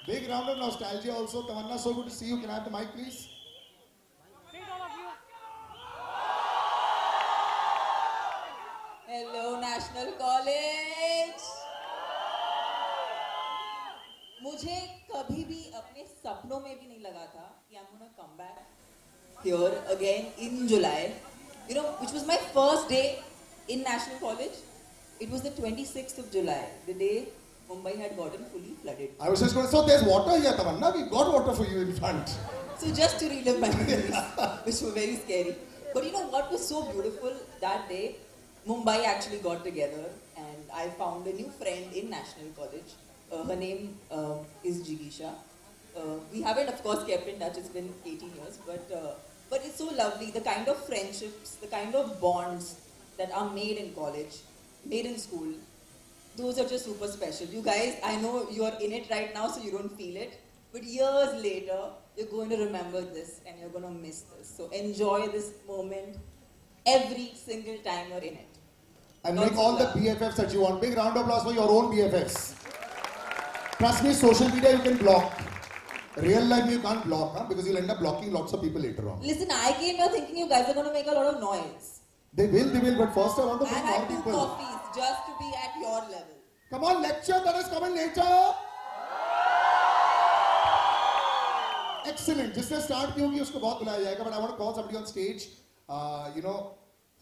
Big round of nostalgia also. Tamannaah, so good to see you. Can I have the mic, please? Hello, National College. मुझे कभी भी अपने सपनों में भी नहीं लगा था कि I'm gonna come back here again in July. You know, which was my first day in National College. It was the 26th of July, the day Mumbai had gotten fully flooded. I was just going to say, so there's water here, Tamannaah. We've got water for you in front. So just to relive my memories, which were very scary. But you know what was so beautiful that day? Mumbai actually got together and I found a new friend in National College. Her name is Jigisha. We haven't, of course, kept in touch. It's been 18 years, but it's so lovely. The kind of friendships, the kind of bonds that are made in college, made in school, those are just super special. You guys, I know you're in it right now, so you don't feel it. But years later, you're going to remember this and you're going to miss this. So enjoy this moment every single time you're in it. And make all the BFFs that you want. Big round of applause for your own BFFs. Trust me, social media you can block. Real life you can't block, huh? Because you'll end up blocking lots of people later on. Listen, I came here thinking you guys are going to make a lot of noise. They will, but first I want to bring more I had 2 people. coffees just to be at your level. Come on, lecture that is coming later. Excellent. जिसने start की होगी उसको बहुत बुलाया जाएगा. But I want to call somebody on stage, you know,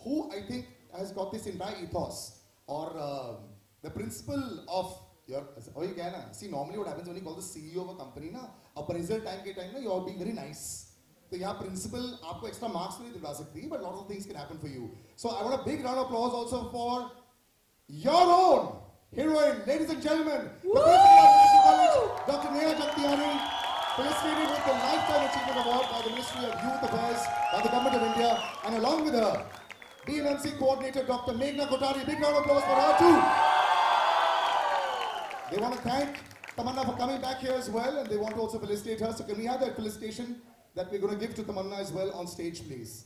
who I think has got this entire ethos or the principle of your. Oh, you can. See, normally what happens when you call the CEO of a company, na appraisal time के time, na you are being very nice. तो यहाँ principal आपको extra marks नहीं दिला सकती, but lots of things can happen for you. So I want a big round of applause also for your own heroine, ladies and gentlemen, Dr. Neha Jagtiani, felicitated with the Lifetime Achievement Award by the Ministry of Youth Affairs, by the Government of India, and along with her, DNMC Coordinator Dr. Meghna Kothari. Big round of applause for her too. They want to thank Tamannaah for coming back here as well, and they want to also felicitate her. So can we have that felicitation that we're going to give to Tamannaah as well on stage, please?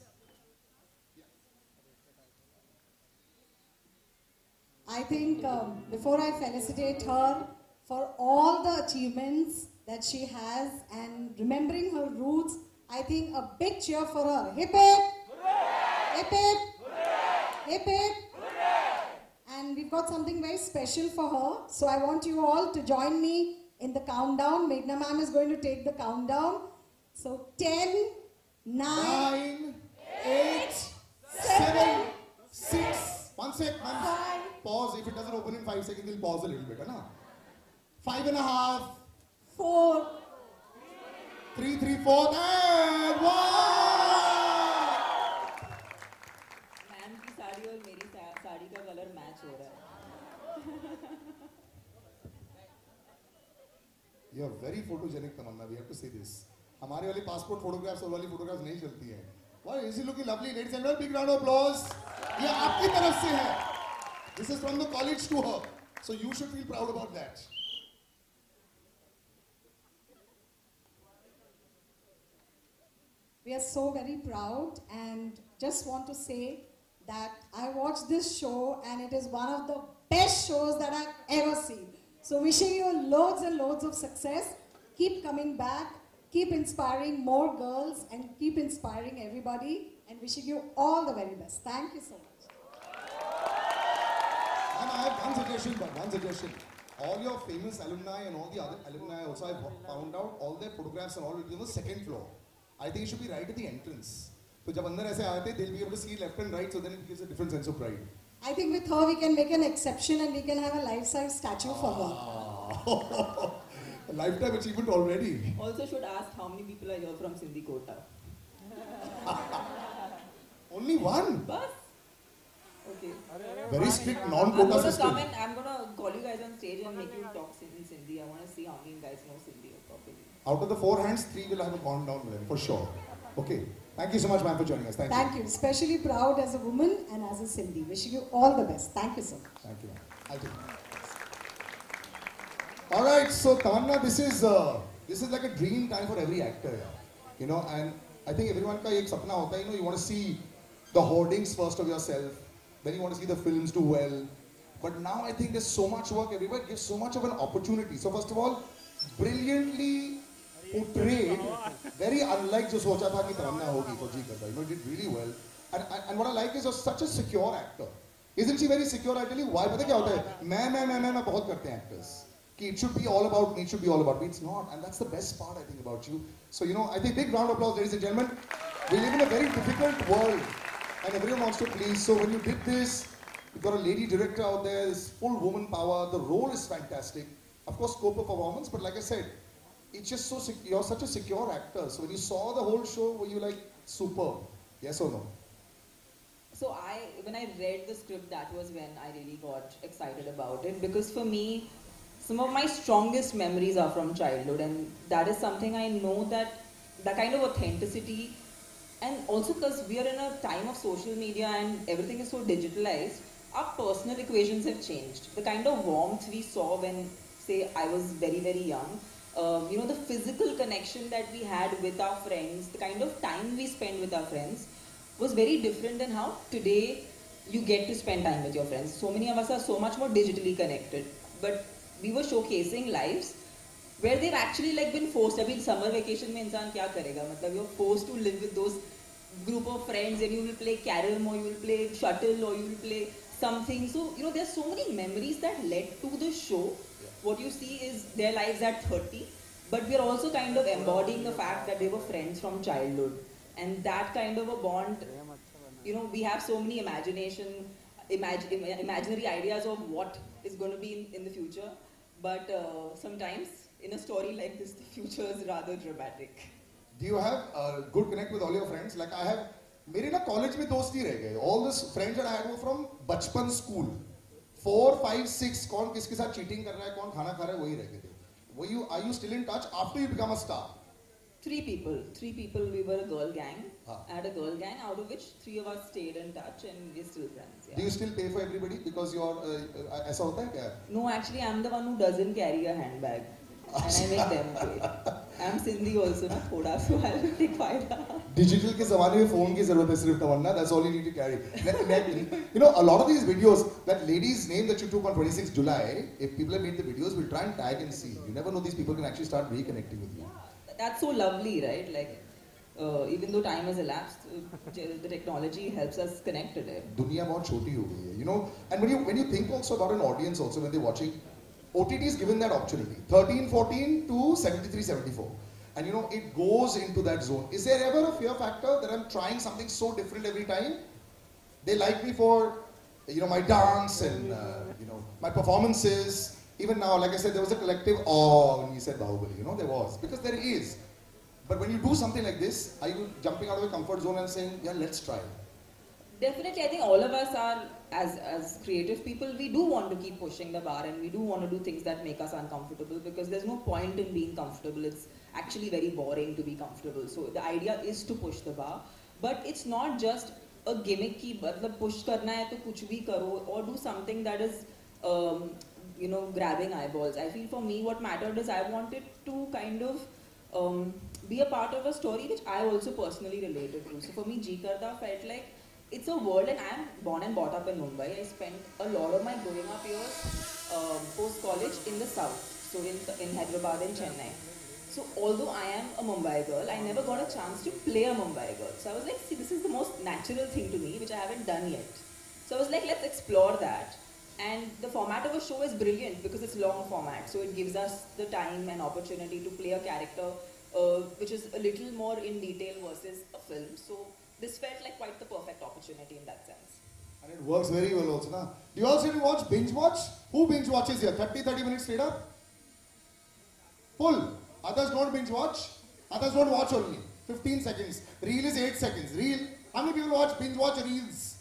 I think before I felicitate her for all the achievements that she has and remembering her roots, I think a big cheer for her. Hip hip! Hip hip! Hip hip! And we've got something very special for her. So I want you all to join me in the countdown. Meghna ma'am is going to take the countdown. So 10, 9, 8, 7, 6. One sec, ma'am. Pause. If it doesn't open in 5 seconds, we'll pause a little bit. Hai na? 5.5. 4. 3, 3, 4, and 1. Ma'am की साड़ी और मेरी साड़ी का colour match हो रहा है. You are very photogenic, Tamannaah. We have to say this. हमारे वाली passport photographs और वाली photographs नहीं चलती हैं. Wow, is he looking lovely, ladies and gentlemen? Big round of applause. ये आपकी तरफ से है. This is from the college to her. So you should feel proud about that. We are so very proud and just want to say that I watched this show and it is one of the best shows that I've ever seen. So wishing you loads and loads of success. Keep coming back. Keep inspiring more girls and keep inspiring everybody and wishing you all the very best. Thank you so much. And I have one suggestion. All your famous alumni and all the other alumni also I've found out all their photographs and all will be on the second floor. I think it should be right at the entrance. So जब अंदर ऐसे आते they'll be able to see left and right, so then it gives a different sense of pride. I think with her we can make an exception and we can have a life-size statue for her. A lifetime achievement already. Also should ask how many people are here from Sindhi Kota. Only one? Bus? Okay. Very strict non-quota system. I'm going to call you guys on stage and make you talk in Sindhi. I want to see how many guys know Sindhi properly. Out of the 4 hands, 3 will have a gone down with them, for sure. Okay. Thank you so much, ma'am, for joining us. Thank you. Thank you. Especially proud as a woman and as a Sindhi. Wishing you all the best. Thank you so much. Thank you, ma'am. I'll take it. All right, so Tamannaah, this is like a dream time for every actor, you know, and I think everyone का एक सपना होता है, you know, you want to see the hoardings first of yourself, then you want to see the films do well, but now I think there's so much work everywhere, it gives so much of an opportunity. So first of all, brilliantly portrayed, very unlike जो सोचा था कि तमन्ना होगी तो जी करता. You know, did really well. And what I like is you're such a secure actor. Isn't she very secure? I tell you why. पता क्या होता है? मैं बहुत करते हैं actors. कि it should be all about me, it should be all about me. It's not, and that's the best part I think about you. So you know, I think big round of applause, ladies and gentlemen. We live in a very difficult world, and everyone wants to please. So when you did this, you've got a lady director out there, this full woman power. The role is fantastic. Of course, scope of performance, but like I said, it's just so you're such a secure actor. So when you saw the whole show, were you like superb? Yes or no? So when I read the script, that was when I really got excited about it, because for me, some of my strongest memories are from childhood, and that is something I know that kind of authenticity, and also because we are in a time of social media and everything is so digitalized, our personal equations have changed. The kind of warmth we saw when, say, I was very, very young, you know, the physical connection that we had with our friends, the kind of time we spent with our friends was very different than how today you get to spend time with your friends. So many of us are so much more digitally connected, but we were showcasing lives where they've actually like been forced. Abhi summer vacation mein insan kya karega? Matlab you're forced to live with those group of friends, and you will play carom, or you will play shuttle, or you will play something. So you know, there's so many memories that led to the show. What you see is their lives at 30, but we're also kind of embodying the fact that they were friends from childhood, and that kind of a bond. You know, we have so many imaginary ideas of what is going to be in the future, but sometimes in a story like this, the future is rather dramatic. Do you have a good connect with all your friends? Like I have, मेरे ना college में दोस्त ही रह गए. All these friends that I had were from बचपन school. 4, 5, 6, कौन किसके साथ cheating कर रहा है, कौन खाना खा रहा है, वही रह गए थे. Are you still in touch after you become a star? Three people, we were a girl gang. Huh. I had a girl gang, out of which 3 of us stayed in touch, and we're still friends. Yeah. Do you still pay for everybody because you're ऐसा होता है क्या? No, actually I'm the one who doesn't carry a handbag, and I make them pay. I'm Sindhi also na thoda, so I'll take fayda. Digital के ज़माने में phone की ज़रूरत है सिर्फ तमन्ना. That's all you need to carry. You know, a lot of these videos, that lady's name that you took on 26 July, if people have made the videos, we'll try and tag and see. You never know, these people can actually start reconnecting with you. That's so lovely, right? Like, even though time has elapsed, the technology helps us connect today. दुनिया बहुत छोटी हो गई है, you know. And when you think also about an audience also when they're watching, OTT is given that opportunity, 13, 14 to 73, 74. And you know, it goes into that zone. Is there ever a fear factor that I'm trying something so different every time? They like me for, you know, my dance and, you know, my performances. Even now, like I said, there was a collective awe when we said Bahubali, you know, there was. Because there is. But when you do something like this, are you jumping out of your comfort zone and saying, yeah, let's try? Definitely, I think all of us are, as creative people, we do want to keep pushing the bar, and we do want to do things that make us uncomfortable, because there's no point in being comfortable. It's actually very boring to be comfortable. So the idea is to push the bar, but it's not just a gimmick ki matlab push karna hai to kuch bhi karo, or do something that is you know, grabbing eyeballs. I feel for me what mattered is I wanted to kind of be a part of a story which I also personally related to. So for me, Karda felt like it's a world, and I'm born and brought up in Mumbai. I spent a lot of my growing up years post-college in the south, so in Hyderabad and Chennai. So although I am a Mumbai girl, I never got a chance to play a Mumbai girl. So I was like, see, this is the most natural thing to me, which I haven't done yet. So I was like, let's explore that. And the format of a show is brilliant because it's long format. So it gives us the time and opportunity to play a character which is a little more in detail versus a film. So this felt like quite the perfect opportunity in that sense. And it works very well also, na? Do you also watch, binge watch? Who binge watches here? 30 minutes straight up? Full. Others don't binge watch. Others don't watch only. 15 seconds. Reel is 8 seconds. Reel. How many people binge watch reels?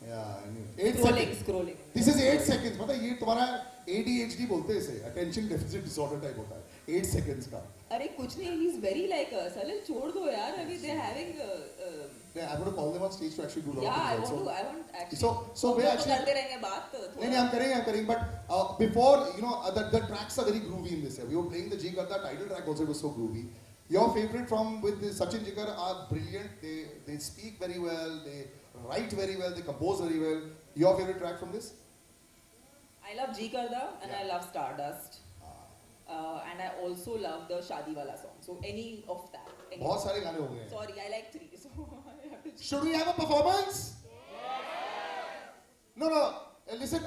Yeah, I knew. 8 seconds. Scrolling. This is 8 seconds. पता है ये तुम्हारा ADHD बोलते हैं इसे. Attention deficit disorder type होता है. 8 seconds का. अरे कुछ नहीं. He's very like us. अरे छोड़ दो यार. अभी they're having. Yeah, I'm going to call them on stage to actually do a lot yeah, of I things. want actually. So we actually. करते रहेंगे बात. नहीं, I'm करेंगे. But before, you know, the tracks are very groovy in this. We were playing the Karda title track also. It was so groovy. Your favorite from with Sachin Jigar are brilliant. They speak very well. They write very well. They compose very well. Your favorite track from this? I love Karda and I love Stardust. and I also love the Shadi Wala song. So any of that. बहुत सारे गाने हो गए. Sorry, I like 3. So I have to. Should we have a performance? No. Listen,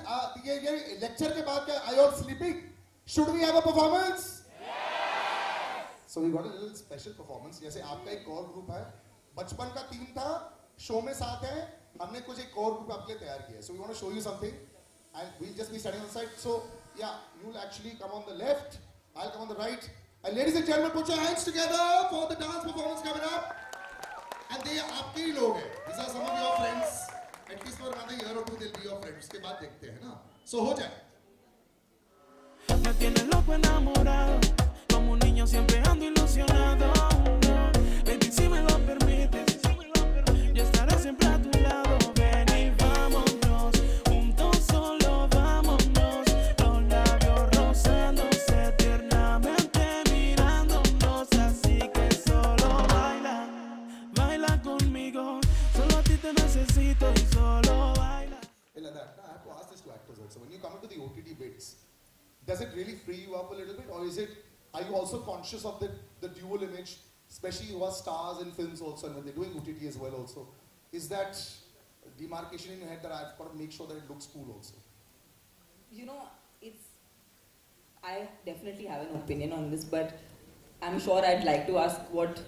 ये lecture के बाद क्या? Are you all sleeping? Should we have a performance? So we got a little special performance. जैसे आपका एक core group है, बचपन का team था, show में साथ है, हमने कुछ एक core group आपके लिए तैयार किया. So we want to show you something, and we'll just be standing on the side. So yeah, you'll actually come on the left, I'll come on the right. And ladies and gentlemen, put your hands together for the dance performance coming up. And they are आपके ही लोग हैं. These are some of your friends. At least for another year or two, they'll be your friends. उसके बाद देखते हैं ना. So हो जाए. Me tiene loco enamorado, como un niño siempre ando ilusionado. Baby, si me lo permites, yo estaré siempre a tu lado. Ven y vámonos, juntos solo vámonos. Los labios rozándose tiernamente mirándonos. Así que solo baila, baila conmigo. Solo a ti te necesito y solo baila. Like that. I have to ask this to actors also. When you come into the OTT bits, does it really free you up a little bit, or are you also conscious of the dual image, especially who are stars in films also, and when they're doing OTT as well also? Is that demarcation in your head that I've got to make sure that it looks cool also? You know, I definitely have an opinion on this, but I'm sure I'd like to ask what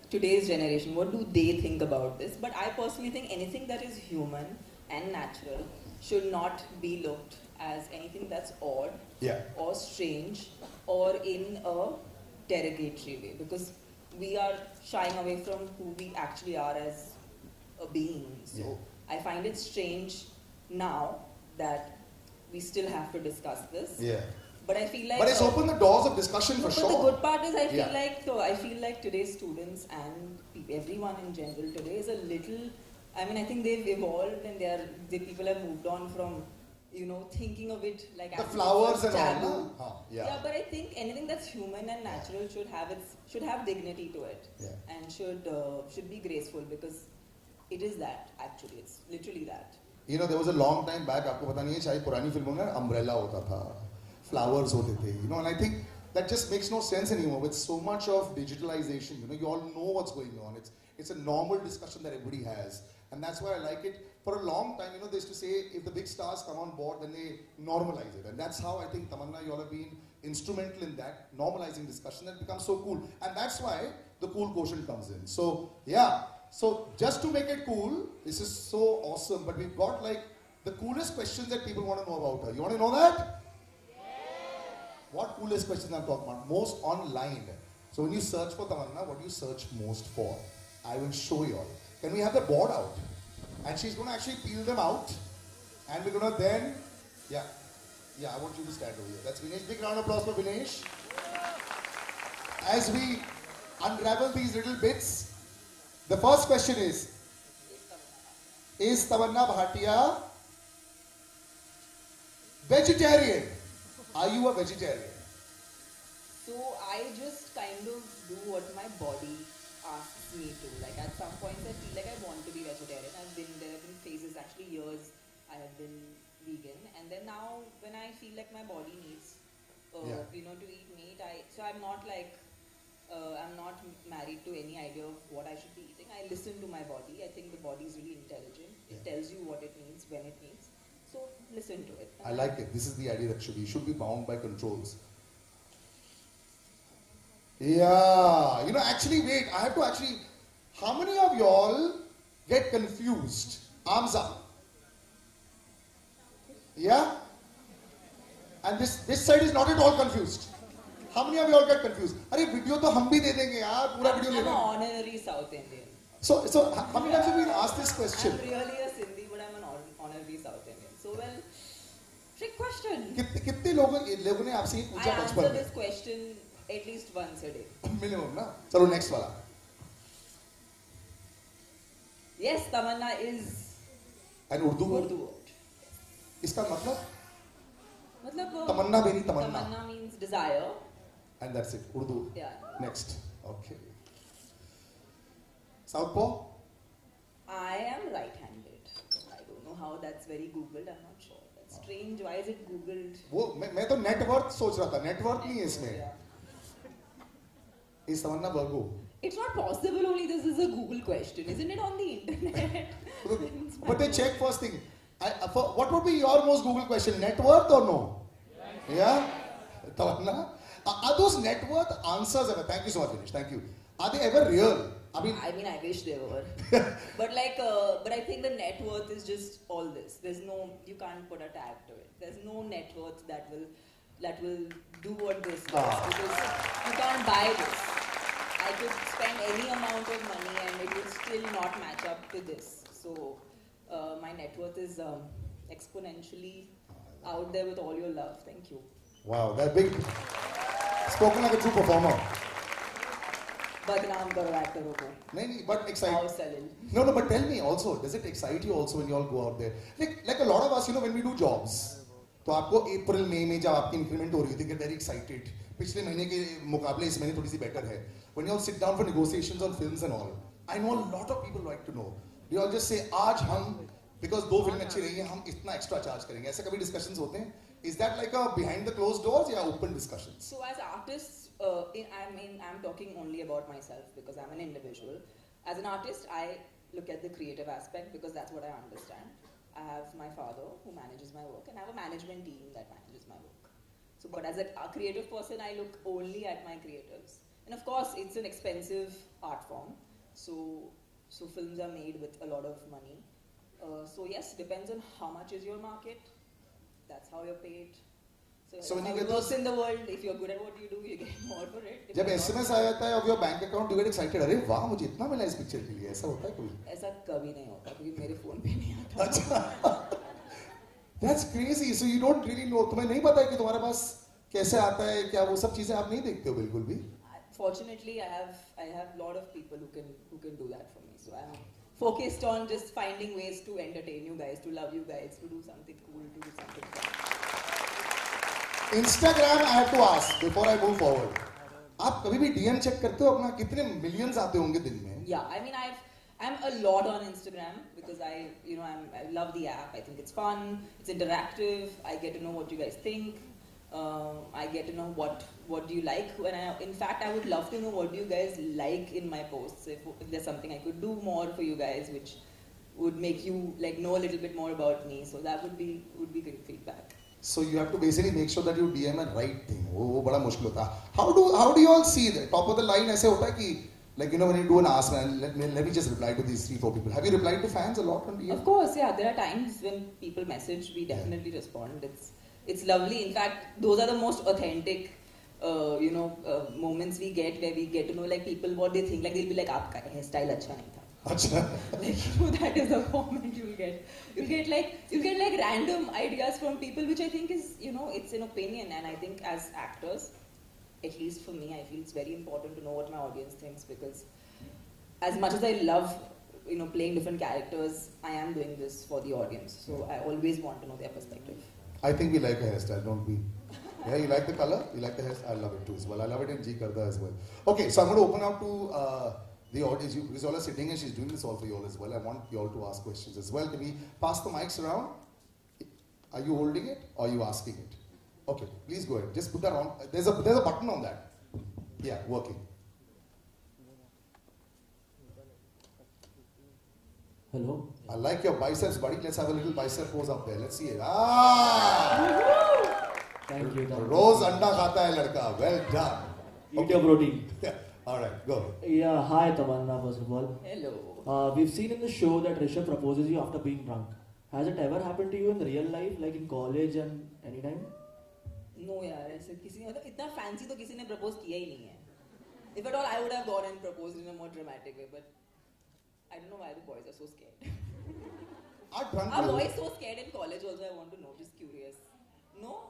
today's generation, what do they think about this? But I personally think anything that is human and natural should not be looked as anything that's odd or strange or in a derogatory way, because we are shying away from who we actually are as a being. So I find it strange now that we still have to discuss this. Yeah. But I feel like. But it's opened the doors of discussion for sure. But the good part is I feel like today's students and everyone in general today is a little. I mean, I think they've evolved and the people have moved on from, thinking of it like the flowers and taboo. all. Yeah, but I think anything that's human and natural should have dignity to it, and should be graceful, because it is that actually. It's literally that. There was a long time back. आपको पता नहीं है शायद पुरानी फिल्मों में umbrella होता था, flowers होते थे, and I think that just makes no sense anymore with so much of digitalization. You all know what's going on. It's a normal discussion that everybody has. And that's why I like it. For a long time, they used to say, if the big stars come on board, then they normalize it. And that's how I think, Tamannaah, you all have been instrumental in that, normalizing discussion, that becomes so cool. And that's why the cool quotient comes in. So, yeah. So, just to make it cool, this is so awesome. But we've got the coolest questions that people want to know about her. You want to know that? Yeah. What coolest questions I'm talking about? Most online. So, when you search for Tamannaah, what do you search most for? I will show you all. Can we have the board out? And she's going to actually peel them out. And we're going to then, I want you to stand over here. That's Vinesh. Big round of applause for Vinesh. As we unravel these little bits, the first question is Tamannaah Bhatia vegetarian? Are you a vegetarian? So I just kind of do what my body asks me to. Like at some points I feel like I want to be vegetarian. There have been phases, actually years, I have been vegan, and then now when I feel like my body needs to eat meat, I'm not I'm not married to any idea of what I should be eating. I listen to my body. I think the body is really intelligent. It tells you what it needs, when it needs. So listen to it. I like it. This is the idea that you should be bound by controls. Yeah, actually, wait, I have to how many of y'all get confused? Arms up. Yeah? And this side is not at all confused. How many of y'all get confused? Arey, video to hum bhi de denge yaar, pura video le I'm an honorary South Indian. So how many times have you been asked this question? I'm really a Sindhi, but I'm an honorary South Indian. So well, trick question. कितने लोगों ने आपसे ये पूछा I बचपन में? answer this question at least once a day. Minimum, na? चलो next वाला. Yes, Tamannaah is an Urdu word. इसका मतलब? तमन्ना मेरी तमन्ना. Tamannaah means desire. And that's it. Urdu. Yeah. Next. Okay. Southpaw? I am right-handed. I don't know how that's very Googled. I'm not sure. That's strange. Why is it Googled? मैं तो net worth सोच रहा था. Net worth नहीं है इसमें. Is Tamannaah Virgo? It's not possible only this is a Google question. Isn't it on the internet? But they check first thing. What would be your most Google question? Net worth or no? Yeah? Tamannaah? Are those net worth answers ever? Thank you so much, Vinesh. Thank you. Are they ever real? I mean, I wish they were. But like, but I think the net worth is just all this. There's no, you can't put a tag to it. There's no net worth that will do what this does, because you can't buy this. I could spend any amount of money and it would still not match up to this. So my net worth is exponentially out there with all your love. Thank you. Wow, that big. Spoken like a true performer. Badnaam karo actor ko. No, but excited. How selling. No, but tell me also, does it excite you also when you all go out there? Like a lot of us, when we do jobs, तो आपको अप्रैल मई में जब आपकी increment हो रही थी, get very excited. पिछले महीने के मुकाबले इस महीने थोड़ी सी better है. When you all sit down for negotiations on films and all, I know a lot of people like to know. Do you all just say, आज हम, because दो फिल्में अच्छी रही हैं, हम इतना extra charge करेंगे. ऐसे कभी discussions होते हैं? Is that like a behind the closed doors or open discussions? So as artists, I'm talking only about myself because I'm an individual. As an artist, I look at the creative aspect because that's what I understand. I have my father who manages my work and I have a management team that manages my work. So, but as a creative person, I look only at my creatives. And of course, it's an expensive art form. So films are made with a lot of money. So yes, depends on how much is your market. That's how you're paid. So when you get those in the world, if you're good at what you do, you get more for it. जब SMS आ जाता है of your bank account, you get excited. अरे वाह, मुझे इतना मिला इस picture के लिए. ऐसा होता है कभी? ऐसा कभी नहीं होता क्योंकि मेरे फोन पे नहीं आता. That's crazy. So you don't really know. तुम्हें नहीं पता है कि तुम्हारे पास कैसे आता है, क्या वो सब चीजें आप नहीं देखते हो बिल्कुल भी. Fortunately, I have a lot of people who can do that for me. So I'm focused on just finding ways to entertain you guys, to love you guys, to do something cool, to do something fun. Instagram, I have to ask before I move forward. आप कभी भी DM check करते हो अपना? कितने millions आते होंगे दिन में? Yeah, I mean I'm a lot on Instagram because I love the app. I think it's fun, it's interactive. I get to know what you guys think. I get to know what do you like. In fact, I would love to know what do you guys like in my posts. If there's something I could do more for you guys, which would make you like know a little bit more about me. So that would be good feedback. So you have to basically make sure that you DM a right thing. वो बड़ा मुश्किल होता है. How do you all see that? Top of the line ऐसे होता है कि like when you do an ask, man, let me just reply to these 3-4 people. Have you replied to fans a lot on DM? Of course, yeah. There are times when people message, we definitely respond. It's lovely. In fact, those are the most authentic, moments we get where we get to know like people what they think. Like they'll be like, "Aapka hairstyle अच्छा नहीं था." Like that is the comment you'll get. You'll get like random ideas from people, which I think is it's an opinion, and I think as actors, at least for me, I feel it's very important to know what my audience thinks because as much as I love playing different characters, I am doing this for the audience, so I always want to know their perspective. I think we like a hairstyle, don't we? Yeah, you like the color? You like the hairstyle? I love it too as well. I love it in Karda as well. Okay, so I'm going to open up to the audience. Because you all are sitting and she's doing this all for you all as well. I want you all to ask questions as well. Can we pass the mics around? Are you holding it or are you asking it? Okay, please go ahead. Just put that on. There's a button on that. Yeah, working. Hello. I like your biceps, buddy. Let's have a little bicep pose up there. Let's see it. Thank you. Rose anda khata hai ladka. Well done. Eat your protein. All right, go. Yeah, hi Tamannaah, first of all. Hello. We've seen in the show that Rishabh proposes you after being drunk. Has it ever happened to you in real life, like in college and anytime? No यार, ऐसे किसी ने इतना fancy तो किसी ने propose किया ही नहीं है. If at all, I would have gone and proposed in a more dramatic way, but I don't know why the boys are so scared. Are boys so scared in college also? I want to know, just curious. No?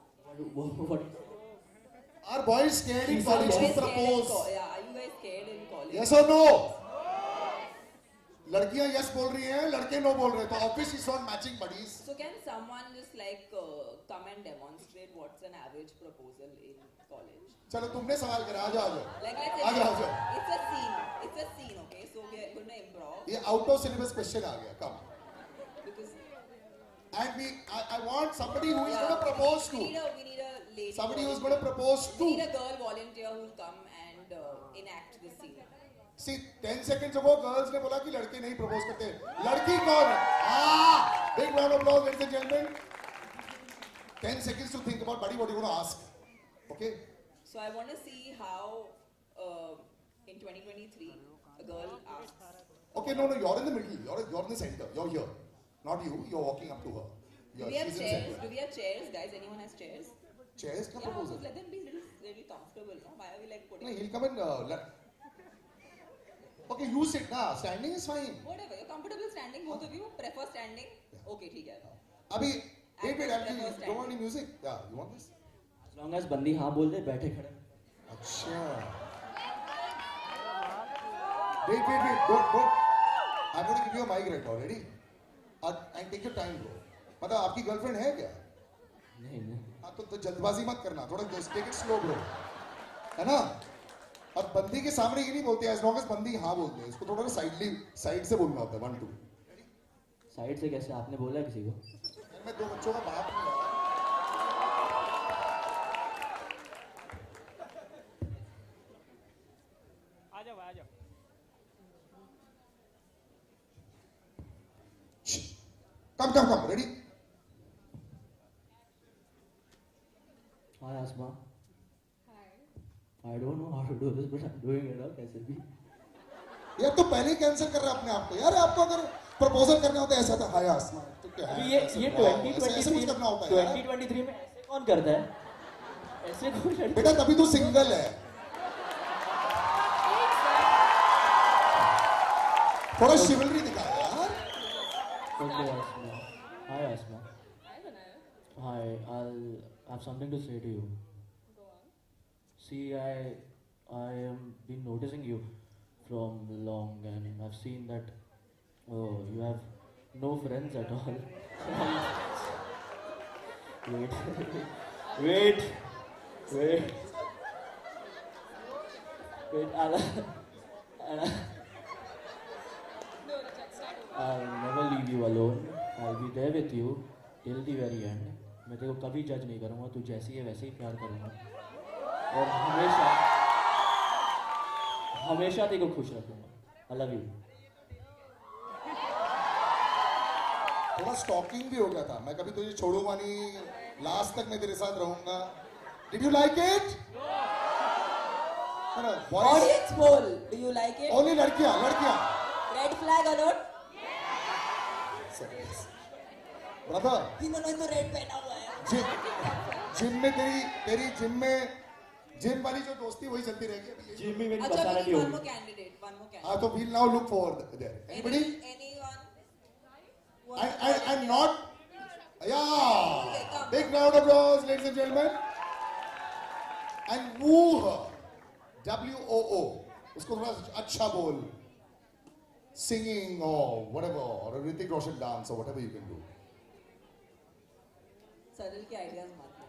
What? Are boys scared in college to propose? Yeah, are you guys scared in college? Yes or no? लड़कियां yes बोल रही हैं, लड़के no बोल रहे हैं. तो obviously it's not matching buddies. So can someone just like come and demonstrate what's an average proposal in college? चलो तुमने सवाल करा, आ जाओ. Like let's say it's a scene, okay? So we are going to improv. ये out of syllabus question uh gaya. Come. Because I want somebody who is going to propose to. We need a lady. Somebody who is going to propose to. We need a girl volunteer who will come and and enact this scene. See, 10 seconds ago, girls ने बोला कि लड़के नहीं propose करते. लड़की कौन है? Ah! Big round of applause, ladies and gentlemen. 10 seconds to think about, buddy, what you want to ask. Okay? So I want to see how in 2023 a girl asks. Okay, no, you're in the middle. You're in the center. You're here. Not you. You're walking up to her. Do we have chairs? Do we have chairs, guys? Anyone has chairs? Chairs का proposal. Let them be really comfortable. No? Why are we like putting? No, he'll come and. Okay, you sit now. Standing is fine. Whatever. You're comfortable standing. Both of you prefer standing. Yeah. Okay, ठीक है. Abhi, wait, prefer you don't standing. want any music? Yeah, you want this? As long as बंदी हाँ बोल दे बैठे खड़े. अच्छा. Wait. Don't. I'm going to give you a mic right now. Ready? And take your time, bro. मतलब आपकी girlfriend है क्या? नहीं. हाँ तो जल्दबाजी मत करना. थोड़ा take it slow, bro. है ना? अब बंदी के सामने ये नहीं बोलते. As long as बंदी हाँ बोलते हैं. इसको थोड़ा साइड से बोलना होता है. 1 2. साइड से कैसे आपने बोला है किसी को? मैं 2 बच्चों का बाप हूँ. आ जाओ. Come. Ready? Hi Asma. Hi. I don't know how to do this, but I'm doing it. कैसे भी? यार तो पहले ही कैंसिल कर रहा है अपने आप को. यार आपको अगर प्रपोजल करना होता है ऐसा था. हाय आसमा. तो क्या है? ये ऐसे कुछ करना होता है. 2023 में ऐसे कौन करता है? ऐसे कौन करता है? बेटा तभी तो सिंगल है. थोड़ा शिवलरी दिखा यार. Okay, Asma. Hi Asma. Hi, Banaya. Hi, I'll have something to say to you. Go on. See, I am been noticing you from long, and I've seen that you have no friends at all. Wait. I'll never leave you alone. I'll be there with you till the very end. मैं तेरे को कभी जज नहीं करूँगा. तू जैसी है वैसे ही प्यार करूँगा और हमेशा तेरे को खुश रखूँगा. I love you. थोड़ा स्टॉकिंग भी हो गया था. मैं कभी तुझे छोड़ूंगा नहीं. लास्ट तक मैं तेरे साथ रहूंगा. Did you like it? Audience poll. Do you like it? Only लड़कियां. Red flag alert. ब्रदर. इन्होंने तो रेड पहना हुआ है. जिम में तेरी जिम वाली जो दोस्ती वही चलती रहेगी. जिम में मेरी अच्छा, पर्सनालिटी one होगी. more candidate. हाँ तो we'll now look forward there. Anybody? Anyone? And not. Yeah. Big round of applause, ladies and gentlemen. And woo her. WOO. उसको थोड़ा अच्छा बोल. Singing or whatever, or a Hrithik Roshan dance or whatever you can do. Salil के ideas मत देना.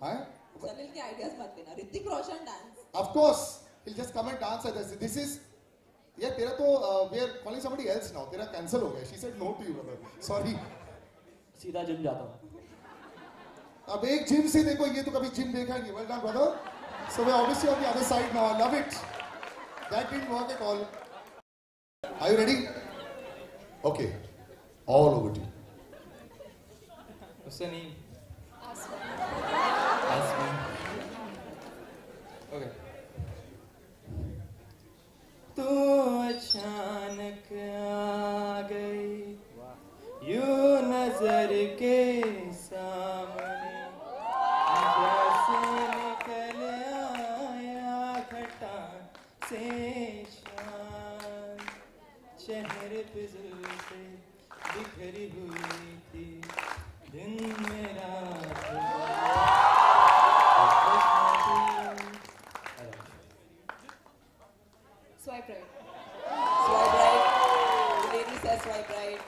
हाँ? सलिल के ideas मत देना. Hrithik Roshan dance. Of course, he'll just come and dance at this. This is. Yeah, तेरा तो we are calling somebody else now. तेरा cancel हो गया. She said no to you, brother. Sorry. सीधा जिम जाता हूँ. अब एक जिम से देखो, ये तो कभी जिम देखा नहीं. Well done, brother. So we're obviously on the other side now. I love it. That didn't work at all. Are you ready? Okay. All over to you. What's the name? Asma. Asma. Okay. तू अचानक आ गई यूं नजर के सामने जैसे निकल आया घटा से शान चेहरे पे जुल्फे बिखरी हुई थी दिन मेरा Swipe right. Swipe right. The lady says swipe right.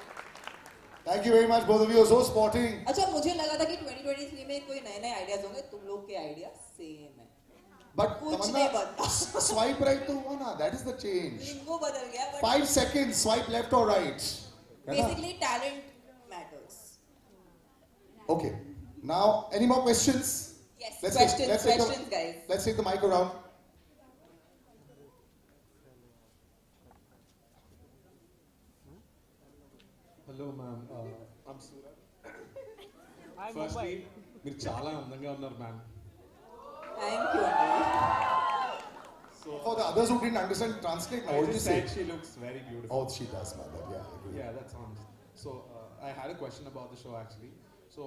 Thank you very much, both of you are so sporting. अच्छा, मुझे लगा था कि 2023 में कोई नए आइडियाज होंगे. तुम लोग के आइडिया सेम है. But कुछ नहीं बदला. swipe right तो हुआ ना. That is the change. लिंगो बदल गया. But 5 seconds. Swipe left or right. basically, talent matters. Okay. Now, any more questions? Yes. Let's Questions, take guys. Let's take the mic around. Hello, ma'am. I'm Suraj. Firstly, మీరు చాలా అందంగా ఉన్నారు, ma'am. Thank you, Anil. So, For the others who didn't understand, translate. I What did you just say? said she looks very beautiful. Oh, she does, man. Yeah, I agree. Yeah, that sounds. So, I had a question about the show actually. So,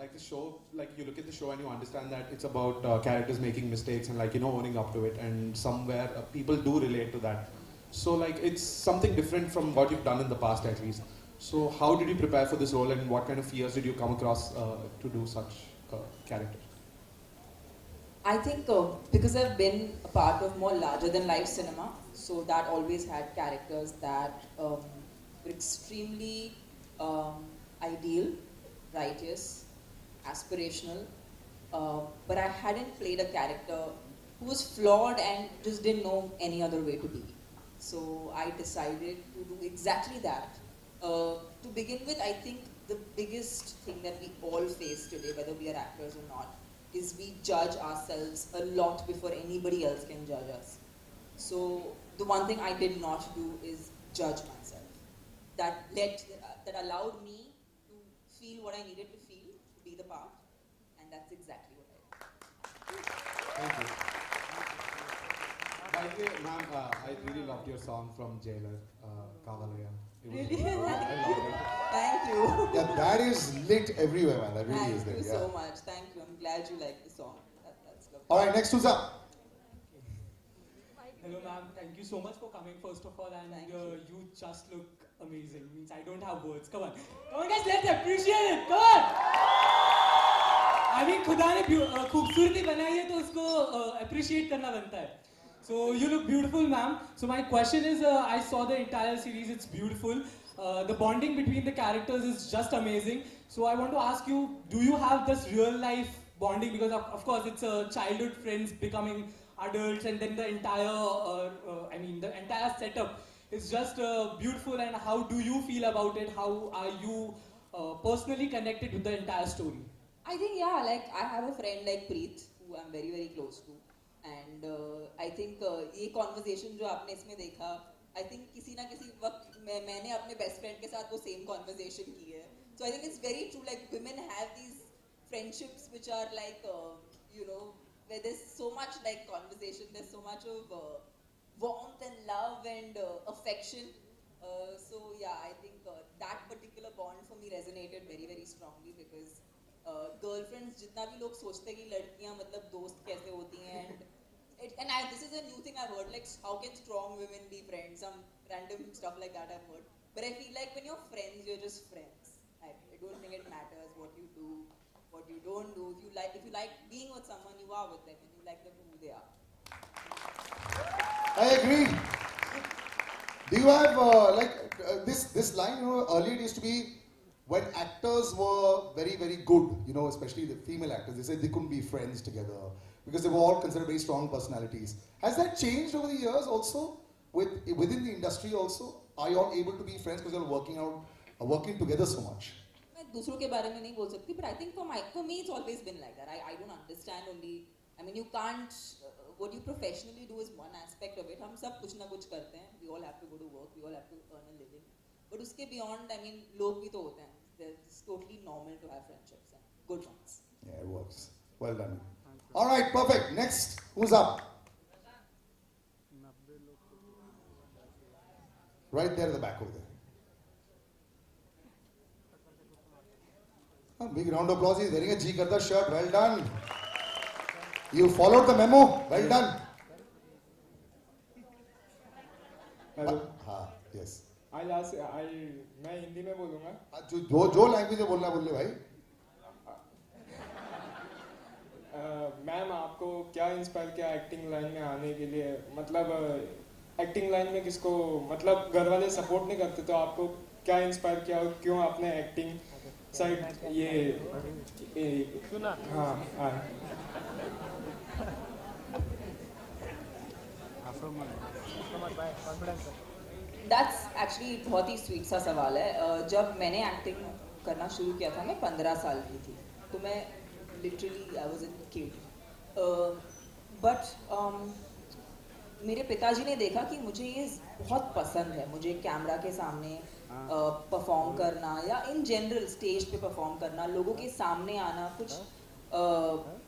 like the show, like you look at the show and you understand that it's about characters making mistakes and like owning up to it, and somewhere people do relate to that. So, like it's something different from what you've done in the past at least. So, how did you prepare for this role, and what kind of fears did you come across to do such character? I think because I've been a part of more larger than life cinema, so that always had characters that were extremely ideal, righteous, aspirational, but I hadn't played a character who was flawed and just didn't know any other way to be. So I decided to do exactly that. To begin with, I think the biggest thing that we all face today, whether we are actors or not, is we judge ourselves a lot before anybody else can judge us. So the one thing I did not do is judge myself. That allowed me to feel what I needed to feel, to be the part, and that's exactly what I did. Thank you. By the way, ma'am, I really loved your song from Jailer, Kavalaya. Really? I loved it. Thank you. Yeah, that is lit everywhere, man. That really is Thank there. you Yeah. so much. Thank you. I'm glad you like the song. That's lovely. All right, next who's up? Hello ma'am, thank you so much for coming first of all, and Thank you just look amazing. Means I don't have words. Come on guys, let's appreciate it. Come on. I mean, खुदा ने खूबसूरती बनाई है तो उसको appreciate करना बनता है. So you look beautiful, ma'am. So my question is, I saw the entire series. It's beautiful. The bonding between the characters is just amazing. So I want to ask you, do you have this real life bonding? Because of course it's childhood friends becoming adults, and then the entire, the entire setup is just beautiful. And how do you feel about it? How are you personally connected with the entire story? I think, yeah, like I have a friend like Preet, who I'm very, very close to. And I think ये conversation जो आपने इसमें देखा, I think किसी ना किसी वक्त मैंने अपने best friend के साथ वो same conversation की है. So I think it's very true, like women have these friendships which are like, where there's so much like conversation, there's so much of warmth and love and affection. So yeah, I think that particular bond for me resonated very, very strongly because girlfriends जितना भी लोग सोचते हैं कि लड़कियां मतलब दोस्त कैसे होती हैं, and this is a new thing I've heard, like how can strong women be friends, some random stuff like that I've heard, but I feel like when you're friends, you're just friends. I don't think it matters what you do, what you don't do. If you like being with someone, you are with them, and you like them for who they are. I agree. Do you have this line? Earlier it used to be when actors were very, very good, especially the female actors, they said they couldn't be friends together because they were all considered very strong personalities. Has that changed over the years also? Within the industry also? Are you all able to be friends because you're working together so much? मैं दूसरों के बारे में नहीं बोल सकती, but I think for me it's always been like that. I don't understand only. I mean, you can't. What you professionally do is one aspect of it. हम सब कुछ ना कुछ करते हैं. We all have to go to work. We all have to earn a living. But उसके beyond, I mean, लोग भी तो होते हैं. It's totally normal to have friendships and good ones. Yeah, it works. Well done. All right, perfect. Next, who's up? Right there at the back over there. A big round of applause. He's wearing a G Karda shirt. Well done. You followed the memo. Well done. Hello. Yes. मैं हिंदी में बोलूँगा. जो language में बोलना बोल ले भाई. Ma'am, आपको क्या इंस्पायर किया एक्टिंग लाइन में आने के लिए? मतलब एक्टिंग लाइन में किसको, मतलब घर वाले सपोर्ट नहीं करते, तो आपको क्या इंस्पायर किया और क्यों आपने एक्टिंग साइड ये सुना? हाँ. That's actually बहुत ही स्वीट सा सवाल है. जब मैंने एक्टिंग करना शुरू किया था, मैं 15 साल की थी, तो मैं literally I was a kid. But मेरे पिताजी ने देखा कि मुझे ये बहुत पसंद है, मुझे कैमरा के सामने परफॉर्म करना या इन जनरल स्टेज पे परफॉर्म करना, लोगों के सामने आना,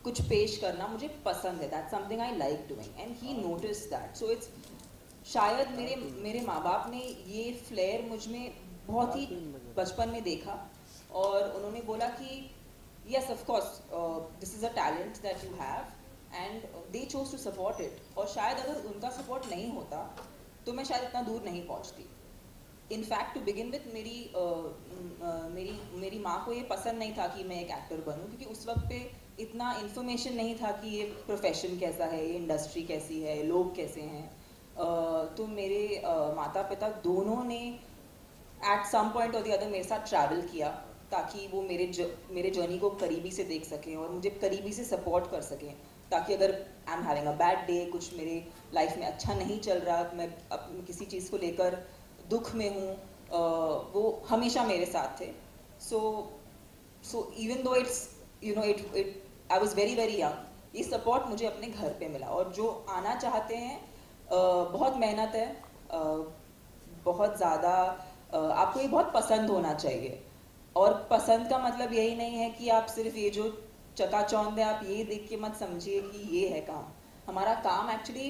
कुछ पेश करना मुझे पसंद है. That's something I like doing and he notice that. So it's शायद मेरे माँ बाप ने ये फ्लेयर मुझ में बहुत ही बचपन में देखा और उन्होंने बोला कि yes of course this is a talent that you have and they chose to support it. और शायद अगर उनका सपोर्ट नहीं होता तो मैं शायद इतना दूर नहीं पहुंचती. इनफैक्ट टू बिगिन विथ मेरी माँ को ये पसंद नहीं था कि मैं एक एक्टर बनूं, क्योंकि उस वक्त पे इतना इन्फॉर्मेशन नहीं था कि ये प्रोफेशन कैसा है, ये इंडस्ट्री कैसी है, लोग कैसे हैं. तो मेरे माता पिता दोनों ने एट सम पॉइंट और द अदर मेरे साथ ट्रैवल किया ताकि वो मेरे जर्नी को करीबी से देख सकें और मुझे करीबी से सपोर्ट कर सकें, ताकि अगर I am having a bad day, कुछ मेरे लाइफ में अच्छा नहीं चल रहा, मैं किसी चीज़ को लेकर दुख में हूँ, वो हमेशा मेरे साथ थे. So even though it's you know it I was very very young, ये सपोर्ट मुझे अपने घर पे मिला. और जो आना चाहते हैं बहुत मेहनत है, बहुत ज़्यादा आपको ये बहुत पसंद होना चाहिए. और पसंद का मतलब यही नहीं है कि आप सिर्फ ये जो चकाचौंध है आप ये देख के मत समझिए कि ये है काम. हमारा काम एक्चुअली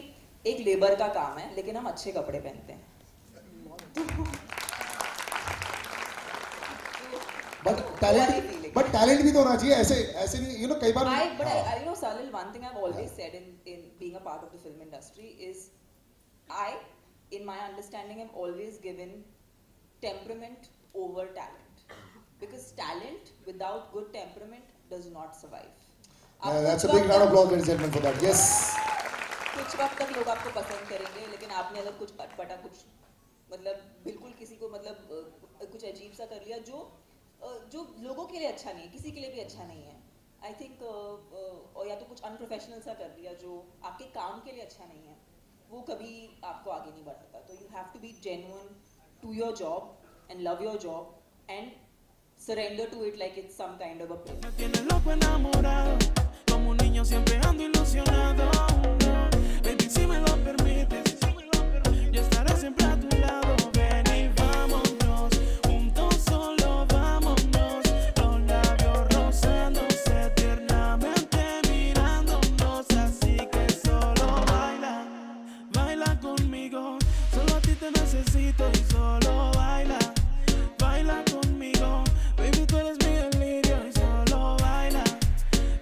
एक लेबर का काम है, लेकिन हम अच्छे कपड़े पहनते हैं. बट टैलेंट भी तो होना चाहिए. ऐसे नहीं, यू नो, कई बार I you know Salil, one thing I've always said in being a part of the film industry is I, in my understanding, have always given temperament over talent. Because talent without good temperament does not survive. That's a big round of applause, ladies and gentlemen, for that. Yes. कुछ वक्त तक लोग आपको पसंद करेंगे, लेकिन आपने अगर कुछ अटपटा, कुछ मतलब बिल्कुल किसी को मतलब कुछ अजीब सा कर लिया जो लोगों के लिए अच्छा नहीं है, किसी के लिए भी अच्छा नहीं है, आई थिंक, और या तो कुछ अनप्रोफेशनल सा कर लिया जो आपके काम के लिए अच्छा नहीं है, वो कभी आपको आगे नहीं बढ़ाता. तो you have to be genuine to your job and love your job and surrender to it like it's some kind of a play. Me tienes loco enamorado, como un niño siempre ando ilusionado. Baby, si me lo permites, yo estaré siempre a tu lado. Ven y vámonos, juntos solo vámonos. Los labios rozándose tiernamente mirándonos. Así que solo baila, baila conmigo. Solo a ti te necesito y solo baila, baila conmigo. Baby, tú eres mi delirio y solo baila,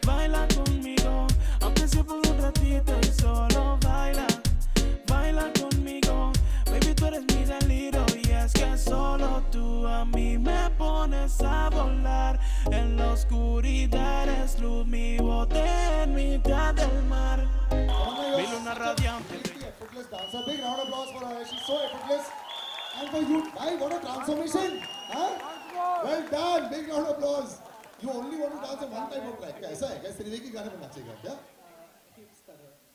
baila conmigo. Aunque sea por un ratito y solo baila, baila conmigo. Baby, tú eres mi delirio y es que solo tú a mí me pones a volar. En la oscuridad eres luz, mi bote en mitad del mar. Mi luna radiante. Effortless dancer. Big round of applause for her. She's so effortless. And for you, why? What a transformation! Huh? Well done. Big round of applause. You only want to dance on one type of track. ऐसा है क्या? इस तरीके की गाने में नाचेगा क्या?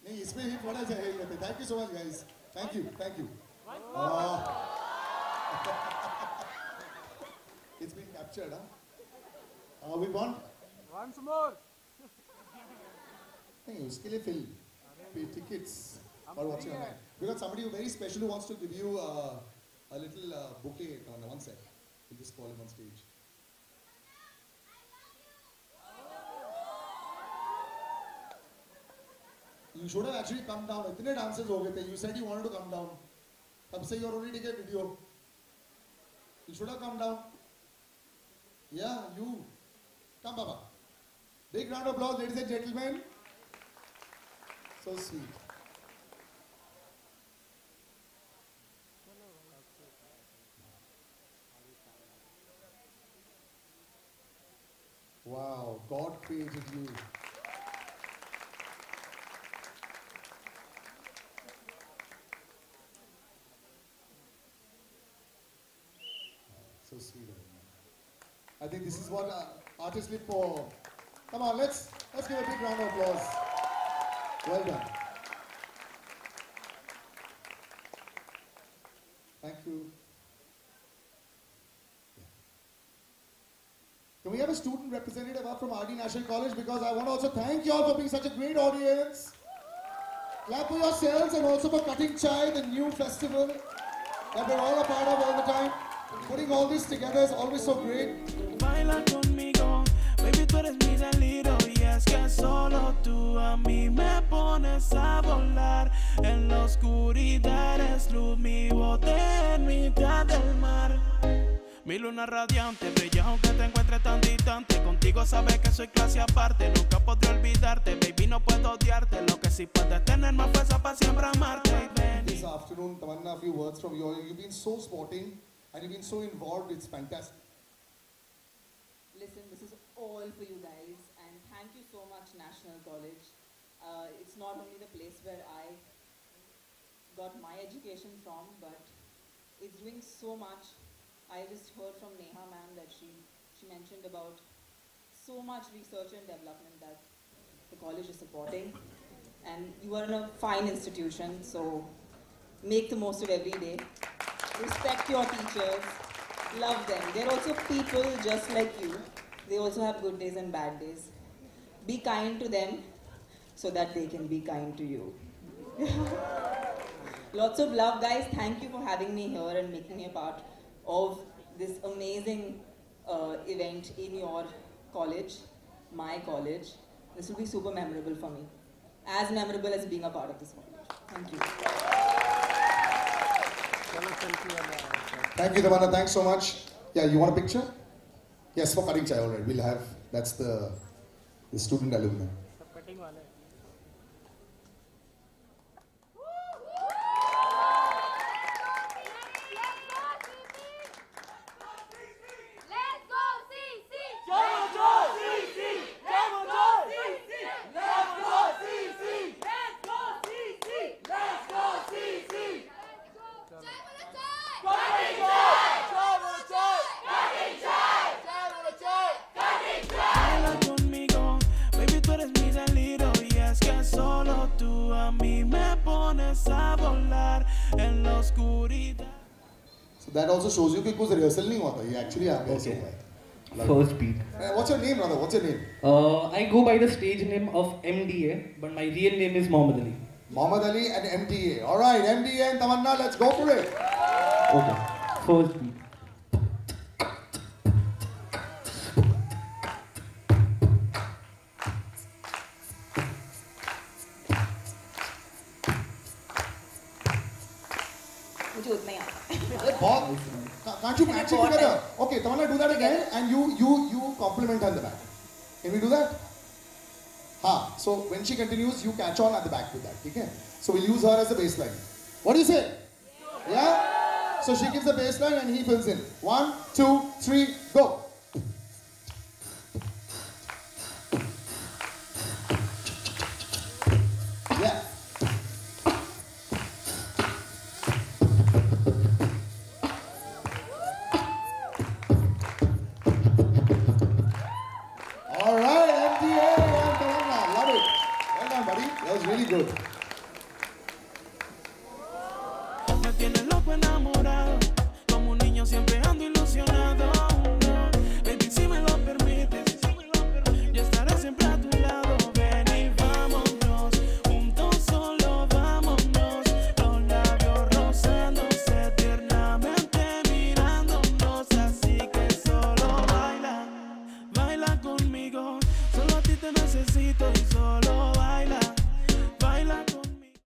नहीं, इसमें ही थोड़ा सा है लेते. Thank you so much, guys. Thank you. It's been captured, huh? We want once more. नहीं, उसके लिए pay tickets or watching online. Because somebody very special who wants to give you a little bouquet on one side. We'll just call him on stage. You should have actually come down. इतने dances हो गए थे. You said you wanted to come down. तब से you're already taking a video. You should have come down. Yeah, you. Come, Baba. Big round of applause, ladies and gentlemen. So sweet. Wow, God created you. So sweet. I think this is what artists live for. Come on, let's give a big round of applause. Well done. Thank you. Can we have a student representative up from RD National College? Because I want to also thank you all for being such a great audience. Clap for yourselves and also for Cutting Chai, the new festival that we're all a part of all the time. Putting all this together is always so great. Baila conmigo, baby, tú eres mi delirio. Y es que solo tú a mí me pones a volar. En la oscuridad eres luz, mi bote en mitad del mar. Mi luna radiante brilla aunque te encuentres tan distante. Contigo sabes que soy clase aparte. Nunca podré olvidarte, baby, no puedo odiarte. Lo que sí puedes tener más fuerza para siempre amarte. This afternoon, Tamannaah, a few words from you. You've been so sporting and you've been so involved. It's fantastic. Listen, this is all for you guys, and thank you so much, National College. It's not only the place where I got my education from, but it's doing so much. I just heard from Neha ma'am that she mentioned about so much research and development that the college is supporting. And you are in a fine institution, so make the most of every day. Respect your teachers, love them. They're also people just like you. They also have good days and bad days. Be kind to them so that they can be kind to you. Lots of love, guys. Thank you for having me here and making me a part of this amazing event in your college, my college. This will be super memorable for me. As memorable as being a part of this college. Thank you. Thank you, Tamannaah. Thanks so much. Yeah, you want a picture? Yes, for cutting chai, alright. We'll have, that's the student alumni. Baila conmigo, baby, tú eres mi delirio. Y es que solo tú a mí me pones a volar en la oscuridad. So that also shows you कि कुछ rehearsal नहीं हुआ था. ये actually happened. Okay. Like, First beat. what's your name, brother? What's your name? I go by the stage name of MDA, but my real name is Mohammed Ali. Muhammad Ali and MDA. Alright, MDA and Tamannaah, let's go for it. Okay. First beat. मुझे उतना ही आता है. Can't you match it together? Okay, Tamannaah, do that again and you compliment her in the back. Can we do that? Ha. So when she continues, you catch on at the back with that. Okay? So we'll use her as the baseline. What do you say? Yeah? So she gives the baseline and he fills in. 1, 2, 3, go. Yeah. All right, MDA and Tamannaah. Love it. Well done, buddy. That was really good. Me tienes loco enamorado, como un niño siempre ando ilusionado. No, baby, si me lo permites, yo estaré siempre a tu lado. Ven y vámonos, juntos solo vámonos. Los labios rozándose tiernamente mirándonos. Así que solo baila, baila conmigo. Solo a ti te necesito y